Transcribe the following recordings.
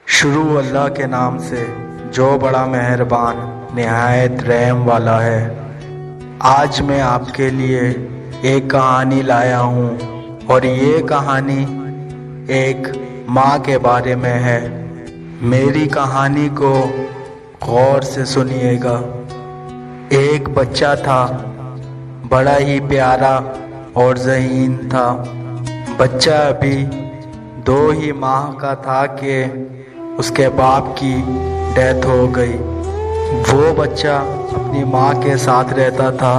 شروع اللہ کے نام سے جو بڑا مہربان نہایت رحم والا ہے۔ آج میں آپ کے لیے ایک کہانی لایا ہوں اور یہ کہانی ایک ماں کے بارے میں ہے۔ میری کہانی کو غور سے سنیے گا۔ ایک بچہ تھا، بڑا ہی پیارا اور ذہین تھا۔ بچہ ابھی 2 ہی ماہ کا تھا کہ اس کے باپ کی ڈیتھ ہو گئی۔ وہ بچہ اپنی ماں کے ساتھ رہتا تھا۔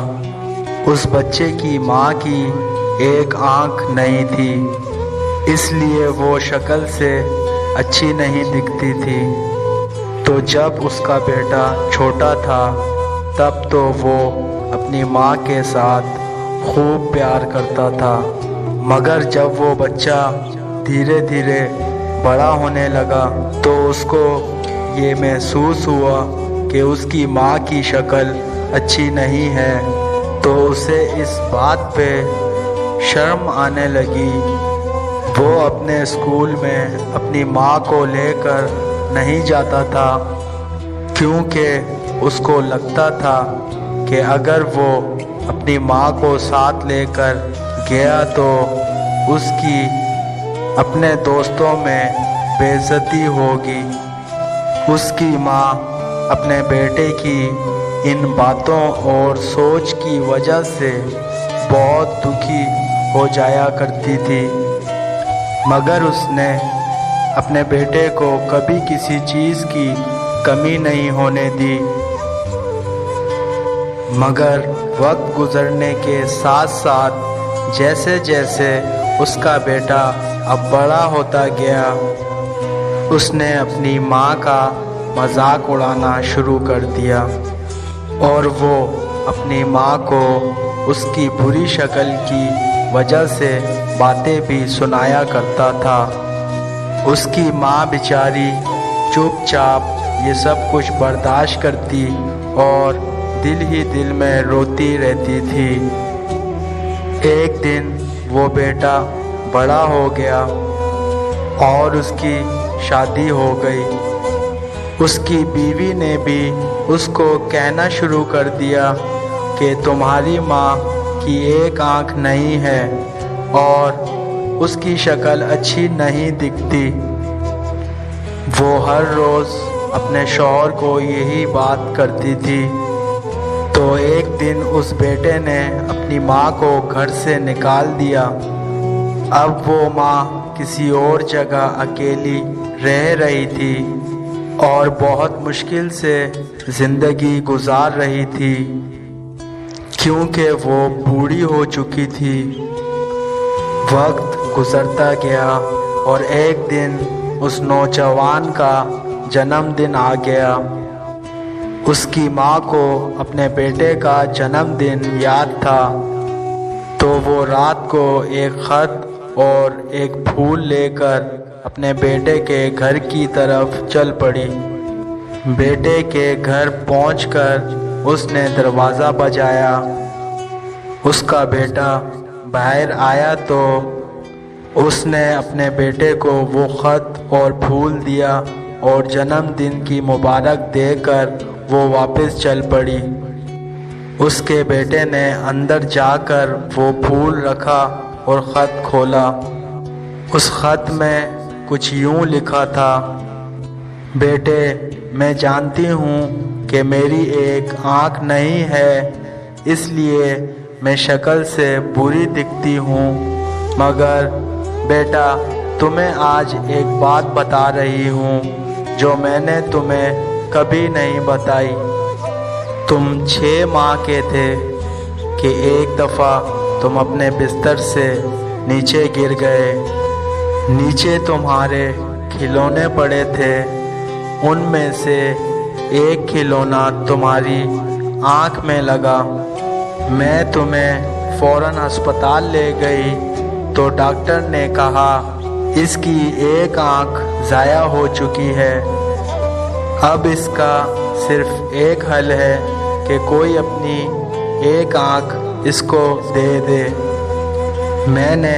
اس بچے کی ماں کی ایک آنکھ نہیں تھی، اس لیے وہ شکل سے اچھی نہیں دکھتی تھی۔ تو جب اس کا بیٹا چھوٹا تھا تب تو وہ اپنی ماں کے ساتھ خوب پیار کرتا تھا، مگر جب وہ بچہ دھیرے دھیرے بڑا ہونے لگا تو اس کو یہ محسوس ہوا کہ اس کی ماں کی شکل اچھی نہیں ہے، تو اسے اس بات پہ شرم آنے لگی۔ وہ اپنے اسکول میں اپنی ماں کو لے کر نہیں جاتا تھا، کیونکہ اس کو لگتا تھا کہ اگر وہ اپنی ماں کو ساتھ لے کر گیا تو اس کی اپنے دوستوں میں بے عزتی ہوگی۔ اس کی ماں اپنے بیٹے کی ان باتوں اور سوچ کی وجہ سے بہت دکھی ہو جایا کرتی تھی، مگر اس نے اپنے بیٹے کو کبھی کسی چیز کی کمی نہیں ہونے دی۔ مگر وقت گزرنے کے ساتھ ساتھ جیسے جیسے اس کا بیٹا اب بڑا ہوتا گیا، اس نے اپنی ماں کا مذاق اڑانا شروع کر دیا اور وہ اپنی ماں کو اس کی بری شکل کی وجہ سے باتیں بھی سنایا کرتا تھا۔ اس کی ماں بیچاری چپ چاپ یہ سب کچھ برداشت کرتی اور دل ہی دل میں روتی رہتی تھی۔ ایک دن وہ بیٹا بڑا ہو گیا اور اس کی شادی ہو گئی۔ اس کی بیوی نے بھی اس کو کہنا شروع کر دیا کہ تمہاری ماں کی ایک آنکھ نہیں ہے اور اس کی شکل اچھی نہیں دکھتی۔ وہ ہر روز اپنے شوہر کو یہی بات کرتی تھی۔ تو ایک دن اس بیٹے نے اپنی ماں کو گھر سے نکال دیا۔ اب وہ ماں کسی اور جگہ اکیلی رہ رہی تھی اور بہت مشکل سے زندگی گزار رہی تھی، کیونکہ وہ بوڑھی ہو چکی تھی۔ وقت گزرتا گیا اور ایک دن اس نوجوان کا جنم دن آ گیا۔ اس کی ماں کو اپنے بیٹے کا جنم دن یاد تھا، تو وہ رات کو ایک خط اور ایک پھول لے کر اپنے بیٹے کے گھر کی طرف چل پڑی۔ بیٹے کے گھر پہنچ کر اس نے دروازہ بجایا۔ اس کا بیٹا باہر آیا تو اس نے اپنے بیٹے کو وہ خط اور پھول دیا اور جنم دن کی مبارک دے کر وہ واپس چل پڑی۔ اس کے بیٹے نے اندر جا کر وہ پھول رکھا اور خط کھولا۔ اس خط میں کچھ یوں لکھا تھا: بیٹے، میں جانتی ہوں کہ میری ایک آنکھ نہیں ہے، اس لیے میں شکل سے بری دکھتی ہوں، مگر بیٹا تمہیں آج ایک بات بتا رہی ہوں جو میں نے تمہیں کبھی نہیں بتائی۔ تم 6 ماہ کے تھے کہ ایک دفعہ تم اپنے بستر سے نیچے گر گئے۔ نیچے تمہارے کھلونے پڑے تھے، ان میں سے ایک کھلونا تمہاری آنکھ میں لگا۔ میں تمہیں فوراً ہسپتال لے گئی تو ڈاکٹر نے کہا اس کی ایک آنکھ ضائع ہو چکی ہے۔ اب اس کا صرف ایک حل ہے کہ کوئی اپنی ایک آنکھ اس کو دے دے۔ میں نے